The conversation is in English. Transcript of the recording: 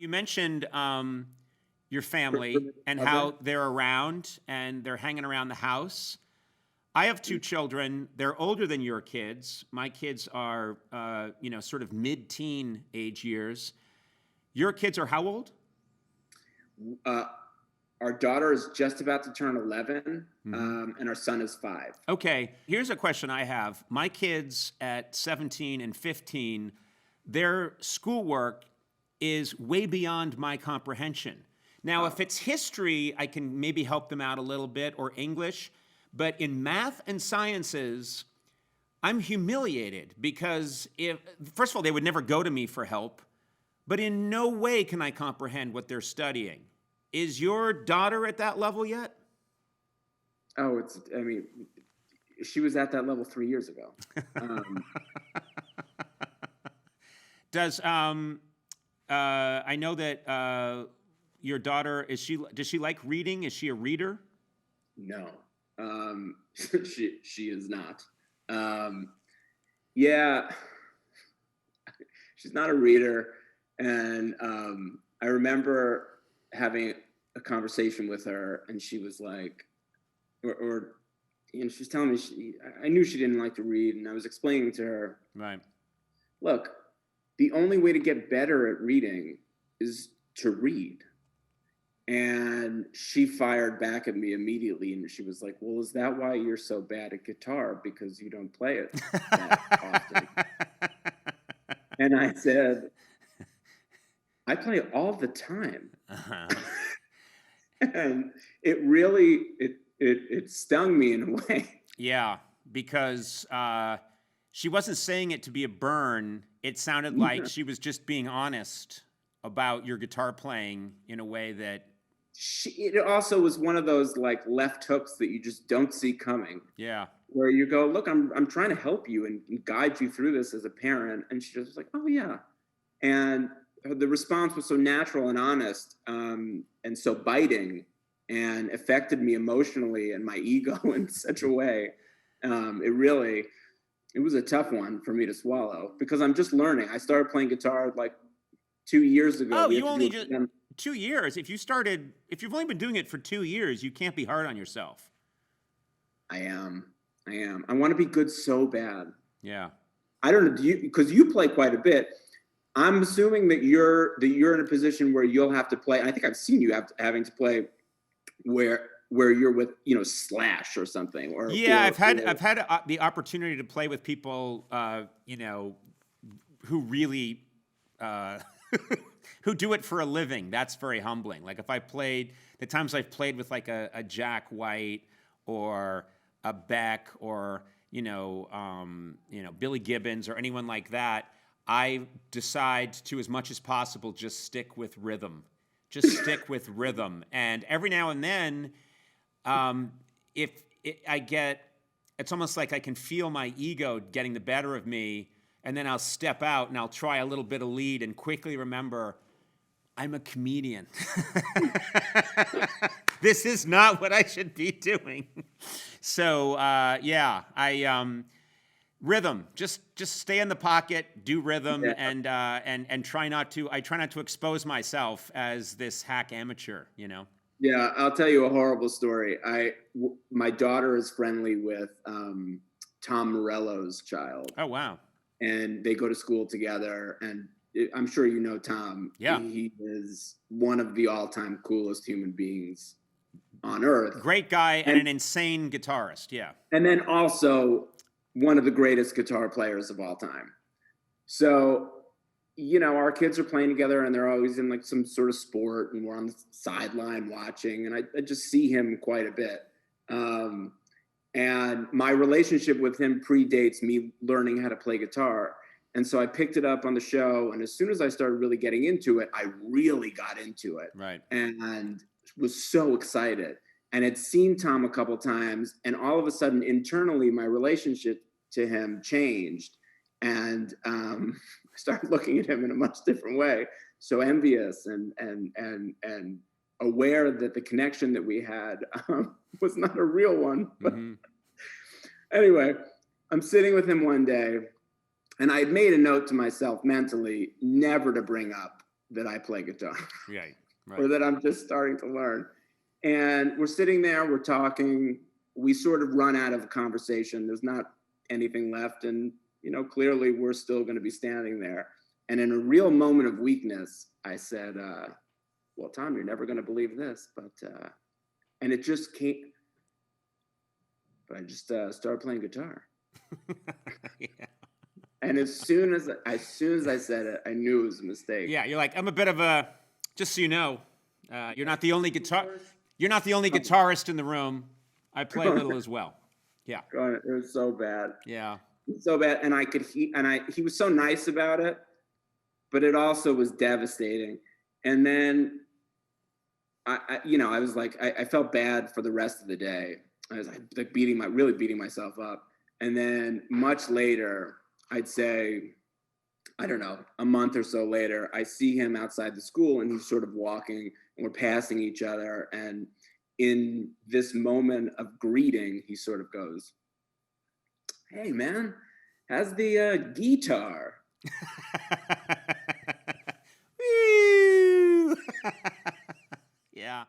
You mentioned your family and how they're around and they're hanging around the house. I have two children. They're older than your kids. My kids are, sort of mid-teen age years. Your kids are how old? Our daughter is just about to turn 11, and our son is 5. Okay, here's a question I have. My kids at 17 and 15, their schoolwork is way beyond my comprehension. Now, if it's history, I can maybe help them out a little bit, or English. But in math and sciences, I'm humiliated because first of all, they would never go to me for help, but in no way can I comprehend what they're studying. Is your daughter at that level yet? Oh, she was at that level 3 years ago. Does I know that your daughter, does she like reading? Is she a reader? No, she is not. Yeah, she's not a reader, and I remember having a conversation with her, and she was like, she's telling me I knew she didn't like to read, and I was explaining to her, right, look, the only way to get better at reading is to read. And she fired back at me immediately, and she was like, well, is that why you're so bad at guitar? Because you don't play it that often. And I said, I play it all the time. Uh-huh. And it really, it stung me in a way. Yeah, because she wasn't saying it to be a burn. It sounded like she was just being honest about your guitar playing in a way that... It also was one of those like left hooks that you just don't see coming. Yeah. Where you go, look, I'm trying to help you and guide you through this as a parent. And she just was like, oh yeah. And the response was so natural and honest, and so biting, and affected me emotionally and my ego in such a way. It was a tough one for me to swallow because I'm just learning. I started playing guitar like 2 years ago. Oh, you only just 2 years. If you've only been doing it for 2 years, you can't be hard on yourself. I am. I want to be good so bad. Yeah. I don't know. Because you play quite a bit. I'm assuming that you're in a position where you'll have to play. I think I've seen you having to play where you're with, Slash or something. I've had the opportunity to play with people, who really, who do it for a living. That's very humbling. Like the times I've played with like a Jack White or a Beck or, Billy Gibbons or anyone like that, I decide to, as much as possible, just stick with rhythm. And every now and then, it's almost like I can feel my ego getting the better of me, and then I'll step out and I'll try a little bit of lead and quickly remember, I'm a comedian. This is not what I should be doing. So, rhythm. Just stay in the pocket, do rhythm, and try not to expose myself as this hack amateur, Yeah, I'll tell you a horrible story. My daughter is friendly with Tom Morello's child. Oh, wow. And they go to school together, and I'm sure you know Tom. Yeah. He is one of the all-time coolest human beings on earth. Great guy and an insane guitarist, yeah. And then also one of the greatest guitar players of all time. So, our kids are playing together, and they're always in like some sort of sport, and we're on the sideline watching, and I just see him quite a bit. And my relationship with him predates me learning how to play guitar. And so I picked it up on the show, and as soon as I started really getting into it, I really got into it. Right. And was so excited. And had seen Tom a couple times, and all of a sudden, internally, my relationship to him changed. And I started looking at him in a much different way. So envious and aware that the connection that we had was not a real one. But anyway, I'm sitting with him one day, and I had made a note to myself mentally never to bring up that I play guitar. Right. Or that I'm just starting to learn. And we're sitting there, we're talking, we sort of run out of a conversation. There's not anything left. And, you know, clearly we're still going to be standing there. And in a real moment of weakness, I said, well, Tom, you're never going to believe this, but, and it just came, but I just started playing guitar. Yeah. And as soon as I said it, I knew it was a mistake. Yeah, you're like, I'm a bit of a, just so you know, you're not the only guitarist in the room. I play a little as well. Yeah. It was so bad. Yeah. So bad. And he was so nice about it, but it also was devastating. And then I was like, I felt bad for the rest of the day. I was like really beating myself up. And then much later, I'd say, I don't know, a month or so later, I see him outside the school and he's sort of walking and we're passing each other. And in this moment of greeting, he sort of goes, "Hey man, how's the guitar?" Woo! Yeah.